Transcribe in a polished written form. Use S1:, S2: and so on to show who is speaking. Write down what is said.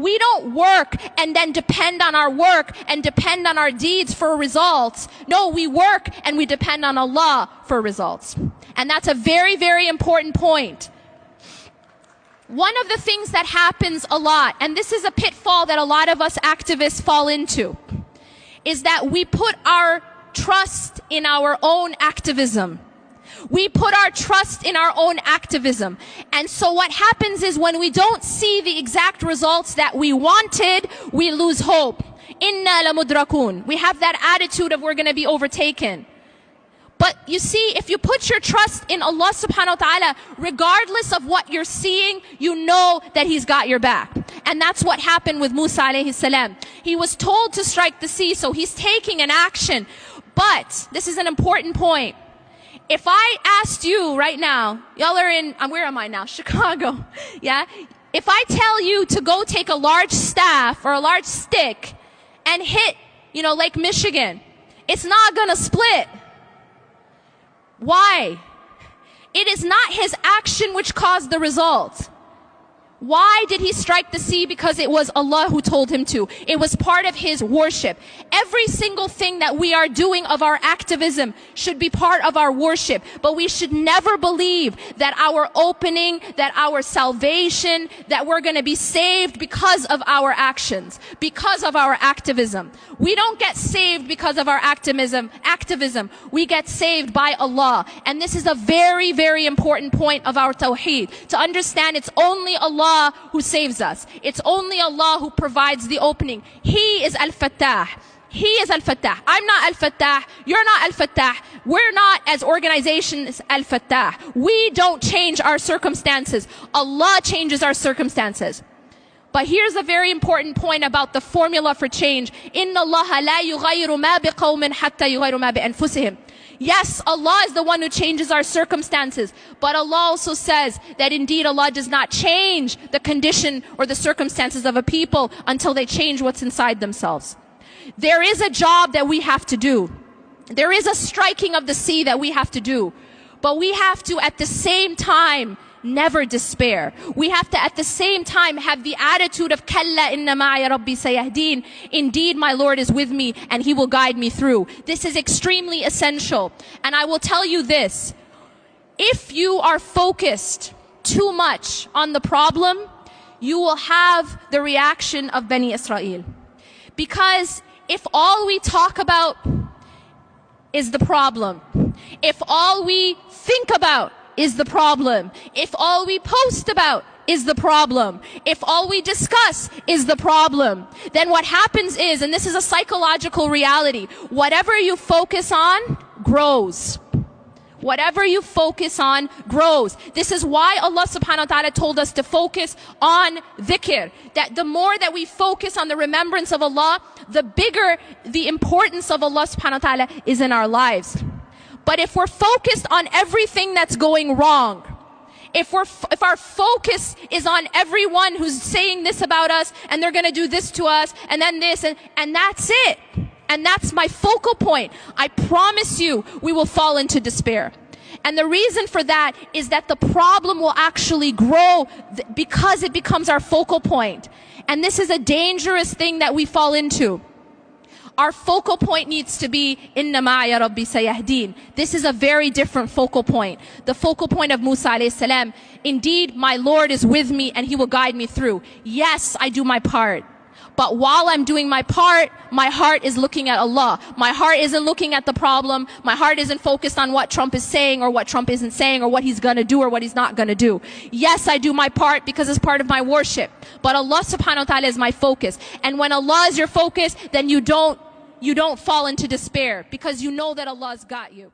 S1: We don't work and then depend on our work and depend on our deeds for results. No, we work and we depend on Allah for results. And that's a very, very important point. One of the things that happens a lot, and this is a pitfall that a lot of us activists fall into, is that we put our trust in our own activism. We put our trust in our own activism. And so what happens is when we don't see the exact results that we wanted, we lose hope. Inna lamudrakun. We have that attitude of we're going to be overtaken. But you see, if you put your trust in Allah subhanahu wa ta'ala, regardless of what you're seeing, you know that He's got your back. And that's what happened with Musa alayhi salam. He was told to strike the sea, so he's taking an action. But, this is an important point. If I asked you right now, y'all are in, where am I now? Chicago. Yeah? If I tell you to go take a large staff or a large stick and hit, Lake Michigan, it's not gonna split. Why? It is not his action which caused the result. Why did he strike the sea? Because it was Allah who told him to. It was part of his worship. Every single thing that we are doing of our activism should be part of our worship. But we should never believe that our opening, that our salvation, that we're going to be saved because of our actions, because of our activism. We don't get saved because of our activism. We get saved by Allah. And this is a very, very important point of our tawheed. To understand it's only Allah who saves us. It's only Allah who provides the opening. He is Al-Fattah. He is Al-Fattah. I'm not Al-Fattah. You're not Al-Fattah. We're not, as organizations, Al-Fattah. We don't change our circumstances. Allah changes our circumstances. But here's a very important point about the formula for change. Inna Allah la yughayyiru ma biqawmin hatta yughayyiru ma bi anfusihim. Yes, Allah is the one who changes our circumstances. But Allah also says that indeed Allah does not change the condition or the circumstances of a people until they change what's inside themselves. There is a job that we have to do. There is a striking of the sea that we have to do. But we have to at the same time never despair. We have to at the same time have the attitude of Kalla inna ma'a rabbi sayahdeen. Indeed, my Lord is with me and He will guide me through. This is extremely essential. And I will tell you this. If you are focused too much on the problem, you will have the reaction of Bani Israel. Because if all we talk about is the problem, if all we think about is the problem, if all we post about is the problem, if all we discuss is the problem, then what happens is, and this is a psychological reality, whatever you focus on grows. Whatever you focus on grows. This is why Allah subhanahu wa ta'ala told us to focus on dhikr. That the more that we focus on the remembrance of Allah, the bigger the importance of Allah subhanahu wa ta'ala is in our lives. But if we're focused on everything that's going wrong, if our focus is on everyone who's saying this about us, and they're gonna do this to us, and then this, and that's it. And that's my focal point. I promise you, we will fall into despair. And the reason for that is that the problem will actually grow because it becomes our focal point. And this is a dangerous thing that we fall into. Our focal point needs to be Inna ma'a rabbi sayahdeen. This is a very different focal point. The focal point of Musa alayhi salam. Indeed, my Lord is with me and He will guide me through. Yes, I do my part. But while I'm doing my part, my heart is looking at Allah. My heart isn't looking at the problem. My heart isn't focused on what Trump is saying or what Trump isn't saying or what he's gonna do or what he's not gonna do. Yes, I do my part because it's part of my worship. But Allah subhanahu wa ta'ala is my focus. And when Allah is your focus, then you don't fall into despair because you know that Allah's got you.